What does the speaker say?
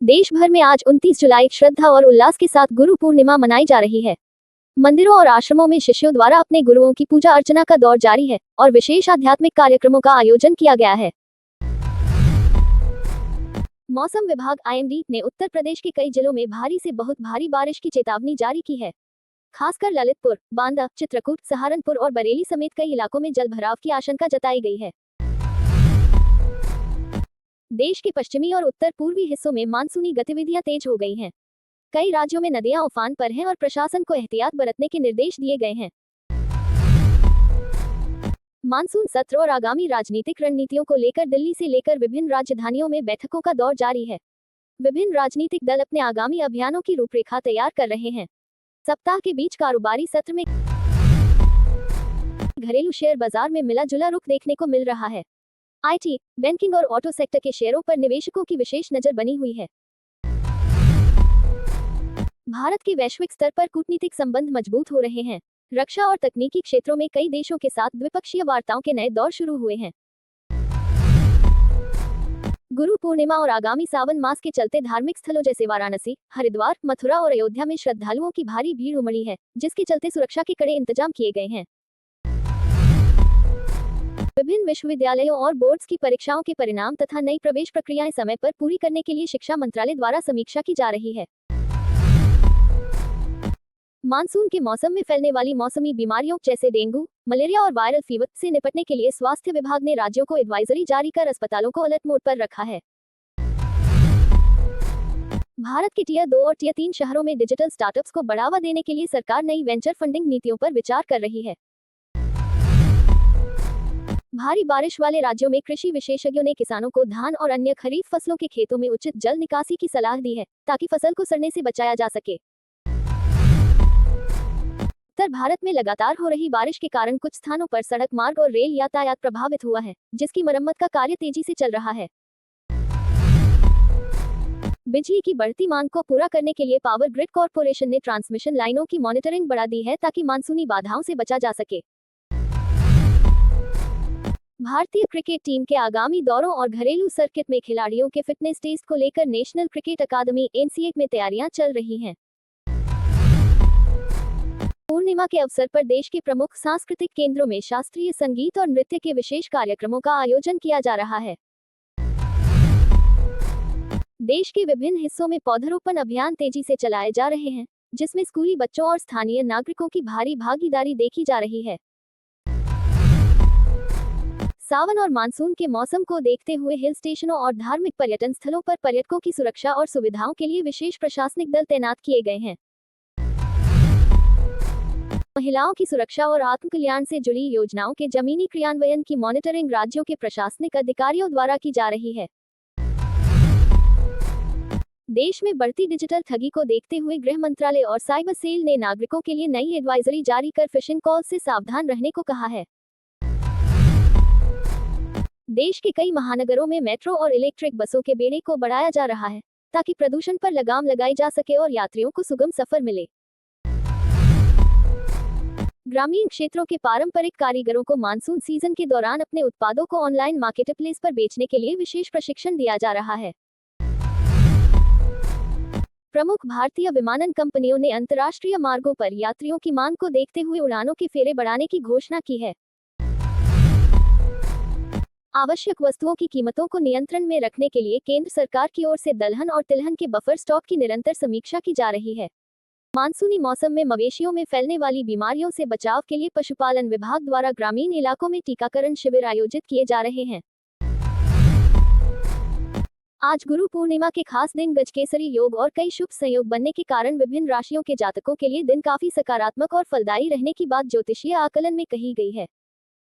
देश भर में आज 29 जुलाई श्रद्धा और उल्लास के साथ गुरु पूर्णिमा मनाई जा रही है। मंदिरों और आश्रमों में शिष्यों द्वारा अपने गुरुओं की पूजा अर्चना का दौर जारी है और विशेष आध्यात्मिक कार्यक्रमों का आयोजन किया गया है। मौसम विभाग IMD ने उत्तर प्रदेश के कई जिलों में भारी से बहुत भारी बारिश की चेतावनी जारी की है। खासकर ललितपुर, बांदा, चित्रकूट, सहारनपुर और बरेली समेत कई इलाकों में जलभराव की आशंका जताई गई है। देश के पश्चिमी और उत्तर पूर्वी हिस्सों में मानसूनी गतिविधियां तेज हो गई हैं। कई राज्यों में नदियां उफान पर हैं और प्रशासन को एहतियात बरतने के निर्देश दिए गए हैं। मानसून सत्र और आगामी राजनीतिक रणनीतियों को लेकर दिल्ली से लेकर विभिन्न राजधानियों में बैठकों का दौर जारी है। विभिन्न राजनीतिक दल अपने आगामी अभियानों की रूपरेखा तैयार कर रहे हैं। सप्ताह के बीच कारोबारी सत्र में घरेलू शेयर बाजार में मिला जुला रुख देखने को मिल रहा है। IT, बैंकिंग और ऑटो सेक्टर के शेयरों पर निवेशकों की विशेष नजर बनी हुई है। भारत के वैश्विक स्तर पर कूटनीतिक संबंध मजबूत हो रहे हैं। रक्षा और तकनीकी क्षेत्रों में कई देशों के साथ द्विपक्षीय वार्ताओं के नए दौर शुरू हुए हैं। गुरु पूर्णिमा और आगामी सावन मास के चलते धार्मिक स्थलों जैसे वाराणसी, हरिद्वार, मथुरा और अयोध्या में श्रद्धालुओं की भारी भीड़ उमड़ी है, जिसके चलते सुरक्षा के कड़े इंतजाम किए गए हैं। विभिन्न विश्वविद्यालयों और बोर्ड्स की परीक्षाओं के परिणाम तथा नई प्रवेश प्रक्रियाएं समय पर पूरी करने के लिए शिक्षा मंत्रालय द्वारा समीक्षा की जा रही है। मानसून के मौसम में फैलने वाली मौसमी बीमारियों जैसे डेंगू, मलेरिया और वायरल फीवर से निपटने के लिए स्वास्थ्य विभाग ने राज्यों को एडवाइजरी जारी कर अस्पतालों को अलर्ट मोड पर रखा है। भारत के टियर 2 और टियर 3 शहरों में डिजिटल स्टार्टअप्स को बढ़ावा देने के लिए सरकार नई वेंचर फंडिंग नीतियों पर विचार कर रही है। भारी बारिश वाले राज्यों में कृषि विशेषज्ञों ने किसानों को धान और अन्य खरीफ फसलों के खेतों में उचित जल निकासी की सलाह दी है, ताकि फसल को सड़ने से बचाया जा सके। उत्तर भारत में लगातार हो रही बारिश के कारण कुछ स्थानों पर सड़क मार्ग और रेल यातायात प्रभावित हुआ है, जिसकी मरम्मत का कार्य तेजी से चल रहा है। बिजली की बढ़ती मांग को पूरा करने के लिए पावर ग्रिड कॉर्पोरेशन ने ट्रांसमिशन लाइनों की मॉनिटरिंग बढ़ा दी है, ताकि मानसूनी बाधाओं से बचा जा सके। भारतीय क्रिकेट टीम के आगामी दौरों और घरेलू सर्किट में खिलाड़ियों के फिटनेस टेस्ट को लेकर नेशनल क्रिकेट अकादमी NCA में तैयारियां चल रही हैं। पूर्णिमा के अवसर पर देश के प्रमुख सांस्कृतिक केंद्रों में शास्त्रीय संगीत और नृत्य के विशेष कार्यक्रमों का आयोजन किया जा रहा है। देश के विभिन्न हिस्सों में पौधरोपण अभियान तेजी से चलाए जा रहे हैं, जिसमें स्कूली बच्चों और स्थानीय नागरिकों की भारी भागीदारी देखी जा रही है। सावन और मानसून के मौसम को देखते हुए हिल स्टेशनों और धार्मिक पर्यटन स्थलों पर पर्यटकों की सुरक्षा और सुविधाओं के लिए विशेष प्रशासनिक दल तैनात किए गए हैं। महिलाओं की सुरक्षा और आत्मकल्याण से जुड़ी योजनाओं के जमीनी क्रियान्वयन की मॉनिटरिंग राज्यों के प्रशासनिक अधिकारियों द्वारा की जा रही है। देश में बढ़ती डिजिटल ठगी को देखते हुए गृह मंत्रालय और साइबर सेल ने नागरिकों के लिए नई एडवाइजरी जारी कर फिशिंग कॉल से सावधान रहने को कहा है। देश के कई महानगरों में मेट्रो और इलेक्ट्रिक बसों के बेड़े को बढ़ाया जा रहा है, ताकि प्रदूषण पर लगाम लगाई जा सके और यात्रियों को सुगम सफर मिले। ग्रामीण क्षेत्रों के पारंपरिक कारीगरों को मानसून सीजन के दौरान अपने उत्पादों को ऑनलाइन मार्केटप्लेस पर बेचने के लिए विशेष प्रशिक्षण दिया जा रहा है। प्रमुख भारतीय विमानन कंपनियों ने अंतर्राष्ट्रीय मार्गों पर यात्रियों की मांग को देखते हुए उड़ानों के फेरे बढ़ाने की घोषणा की है। आवश्यक वस्तुओं की कीमतों को नियंत्रण में रखने के लिए केंद्र सरकार की ओर से दलहन और तिलहन के बफर स्टॉक की निरंतर समीक्षा की जा रही है। मानसूनी मौसम में मवेशियों में फैलने वाली बीमारियों से बचाव के लिए पशुपालन विभाग द्वारा ग्रामीण इलाकों में टीकाकरण शिविर आयोजित किए जा रहे हैं। आज गुरु पूर्णिमा के खास दिन गजकेसरी योग और कई शुभ संयोग बनने के कारण विभिन्न राशियों के जातकों के लिए दिन काफी सकारात्मक और फलदायी रहने की बात ज्योतिषीय आकलन में कही गई है।